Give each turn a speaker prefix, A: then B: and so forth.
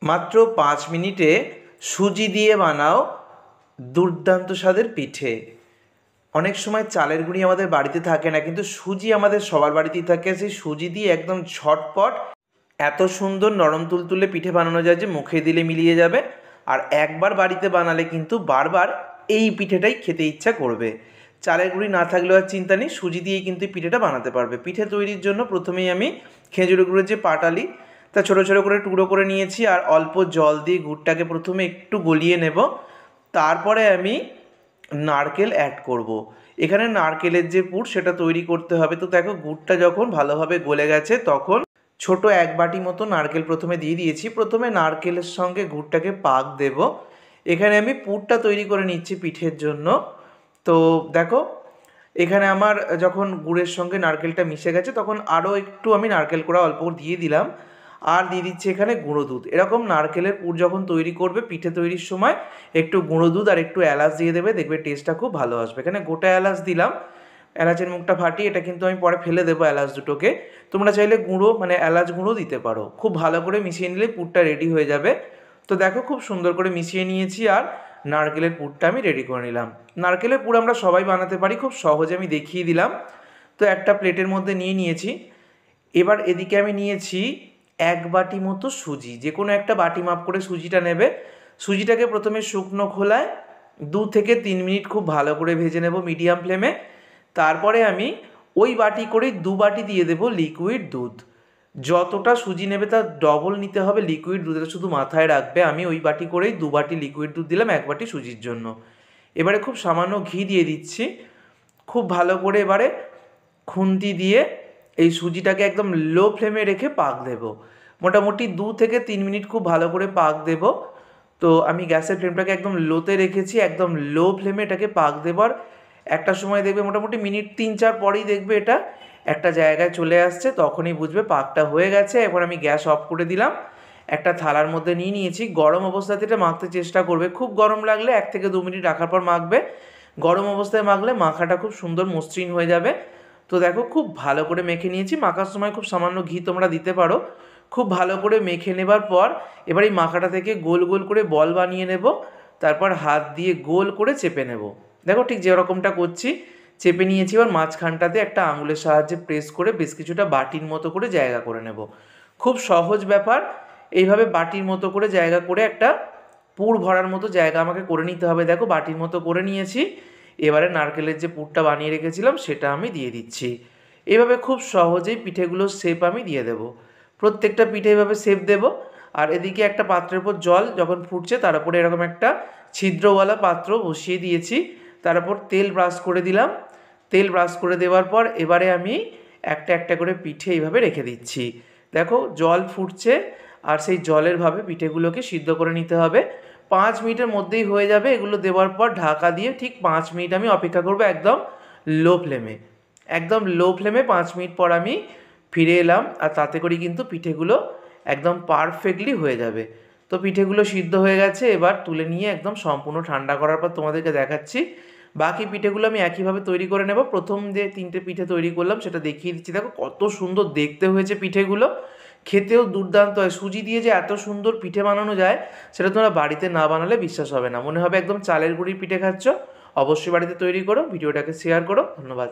A: মাত্র 5 মিনিটে সুজি দিয়ে বানাও দুর্দান্ত স্বাদের পিঠে। অনেক সময় চালের গুঁড়ি আমাদের বাড়িতে থাকে না, কিন্তু সুজি আমাদের সবার বাড়িতেই থাকে। সেই সুজি দিয়ে একদম ঝটপট এত সুন্দর নরম তুলতুলে পিঠে বানানো যায় যে মুখে দিলে মিলিয়ে যাবে। আর একবার বাড়িতে বানালে কিন্তু বারবার এই পিঠেটাই খেতে ইচ্ছা করবে। চালের গুঁড়ি না থাকলেও আর চিন্তা নেই, সুজি দিয়েই কিন্তু পিঠেটা বানাতে পারবে। পিঠে তৈরির জন্য প্রথমেই আমি খেজুর গুঁড়োর যে পাটালি তা ছোটো ছোটো করে টুকরো করে নিয়েছি, আর অল্প জল দিয়ে গুড়টাকে প্রথমে একটু গলিয়ে নেব। তারপরে আমি নারকেল অ্যাড করব। এখানে নারকেলের যে পুর সেটা তৈরি করতে হবে। তো দেখো, গুড়টা যখন ভালোভাবে গলে গেছে তখন ছোট 1 বাটি মতো নারকেল প্রথমে দিয়ে দিয়েছি। প্রথমে নারকেলের সঙ্গে গুড়টাকে পাক দেব। এখানে আমি পুরটা তৈরি করে নিচ্ছি পিঠের জন্য। তো দেখো, এখানে আমার যখন গুড়ের সঙ্গে নারকেলটা মিশে গেছে তখন আরও একটু আমি নারকেল কোড়া অল্প দিয়ে দিলাম, আর দিয়ে দিচ্ছি এখানে গুঁড়ো দুধ। এরকম নারকেলের পুর যখন তৈরি করবে পিঠে তৈরির সময় একটু গুঁড়ো দুধ আর একটু এলাচ দিয়ে দেবে, দেখবে টেস্টটা খুব ভালো আসবে। এখানে গোটা এলাচ দিলাম, এলাচের মুখটা ফাটিয়ে, এটা কিন্তু আমি পরে ফেলে দেবো এলাচ দুটোকে। তোমরা চাইলে গুঁড়ো মানে এলাচ গুঁড়ো দিতে পারো। খুব ভালো করে মিশিয়ে নিলে পুরটা রেডি হয়ে যাবে। তো দেখো, খুব সুন্দর করে মিশিয়ে নিয়েছি আর নারকেলের পুরটা আমি রেডি করে নিলাম। নারকেলের পুর আমরা সবাই বানাতে পারি, খুব সহজে আমি দেখিয়ে দিলাম। তো একটা প্লেটের মধ্যে নিয়ে নিয়েছি। এবার এদিকে আমি নিয়েছি 1 বাটি মতো সুজি। যে কোনো একটা বাটি মাপ করে সুজিটা নেবে। সুজিটাকে প্রথমে শুকনো খোলায় 2 থেকে 3 মিনিট খুব ভালো করে ভেজে নেব মিডিয়াম ফ্লেমে। তারপরে আমি ওই বাটি করেই 2 বাটি দিয়ে দেবো লিকুইড দুধ। যতটা সুজি নেবে তার ডবল নিতে হবে লিকুইড দুধ, এটা শুধু মাথায় রাখবে। আমি ওই বাটি করেই 2 বাটি লিকুইড দুধ দিলাম 1 বাটি সুজির জন্য। এবারে খুব সামান্য ঘি দিয়ে দিচ্ছি। খুব ভালো করে এবারে খুন্তি দিয়ে এই সুজিটাকে একদম লো ফ্লেমে রেখে পাক দেব। মোটামুটি 2 থেকে 3 মিনিট খুব ভালো করে পাক দেব। তো আমি গ্যাসের ফ্লেমটাকে একদম লোতে রেখেছি, একদম লো ফ্লেমে এটাকে পাক দেবার একটা সময় দেখবে মোটামুটি মিনিট 3-4 পরেই দেখবে এটা একটা জায়গায় চলে আসছে, তখনই বুঝবে পাকটা হয়ে গেছে। এবার আমি গ্যাস অফ করে দিলাম। একটা থালার মধ্যে নিয়ে নিয়েছি। গরম অবস্থাতে এটা মাখতে চেষ্টা করবে। খুব গরম লাগলে 1 থেকে 2 মিনিট রাখার পর মাখবে। গরম অবস্থায় মাখলে মাখাটা খুব সুন্দর মসৃণ হয়ে যাবে। তো দেখো, খুব ভালো করে মেখে নিয়েছি। মাখার সময় খুব সামান্য ঘি তোমরা দিতে পারো। খুব ভালো করে মেখে নেবার পর এবার এই মাখাটা থেকে গোল গোল করে বল বানিয়ে নেব। তারপর হাত দিয়ে গোল করে চেপে নেব। দেখো, ঠিক যেরকমটা করছি চেপে নিয়েছি। এবার মাঝখানটাতে একটা আঙুলের সাহায্যে প্রেস করে বেশ কিছুটা বাটির মতো করে জায়গা করে নেব। খুব সহজ ব্যাপার। এইভাবে বাটির মতো করে জায়গা করে একটা পুর ভরার মতো জায়গা আমাকে করে নিতে হবে। দেখো, বাটির মতো করে নিয়েছি। এবারে নারকেলের যে পুরটা বানিয়ে রেখেছিলাম সেটা আমি দিয়ে দিচ্ছি। এভাবে খুব সহজেই পিঠেগুলোর শেপ আমি দিয়ে দেব। প্রত্যেকটা পিঠে এভাবে শেপ দেব। আর এদিকে একটা পাত্রের উপর জল যখন ফুটছে তার উপরে এরকম একটা ছিদ্রওয়ালা পাত্র বসিয়ে দিয়েছি। তার উপর তেল ব্রাশ করে দিলাম। তেল ব্রাশ করে দেওয়ার পর এবারে আমি একটা একটা করে পিঠে এইভাবে রেখে দিচ্ছি। দেখো, জল ফুটছে আর সেই জলের ভাবে পিঠেগুলোকে সিদ্ধ করে নিতে হবে। 5 মিনিটের মধ্যেই হয়ে যাবে। এগুলো দেওয়ার পর ঢাকা দিয়ে ঠিক 5 মিনিট আমি অপেক্ষা করবো একদম লো ফ্লেমে। একদম লো ফ্লেমে 5 মিনিট পর আমি ফিরে এলাম, আর তাতে করে কিন্তু পিঠেগুলো একদম পারফেক্টলি হয়ে যাবে। তো পিঠেগুলো সিদ্ধ হয়ে গেছে। এবার তুলে নিয়ে একদম সম্পূর্ণ ঠান্ডা করার পর তোমাদেরকে দেখাচ্ছি। বাকি পিঠেগুলো আমি একইভাবে তৈরি করে নেব। প্রথম যে 3টে পিঠে তৈরি করলাম সেটা দেখিয়ে দিচ্ছি। দেখো কত সুন্দর দেখতে হয়েছে পিঠেগুলো, খেতেও দুর্দান্ত হয়। সুজি দিয়ে যে এত সুন্দর পিঠে বানানো যায় সেটা তোমরা বাড়িতে না বানালে বিশ্বাস হবে না, মনে হবে একদম চালের গুঁড়ির পিঠে খাচ্ছ। অবশ্যই বাড়িতে তৈরি করো, ভিডিওটাকে শেয়ার করো। ধন্যবাদ।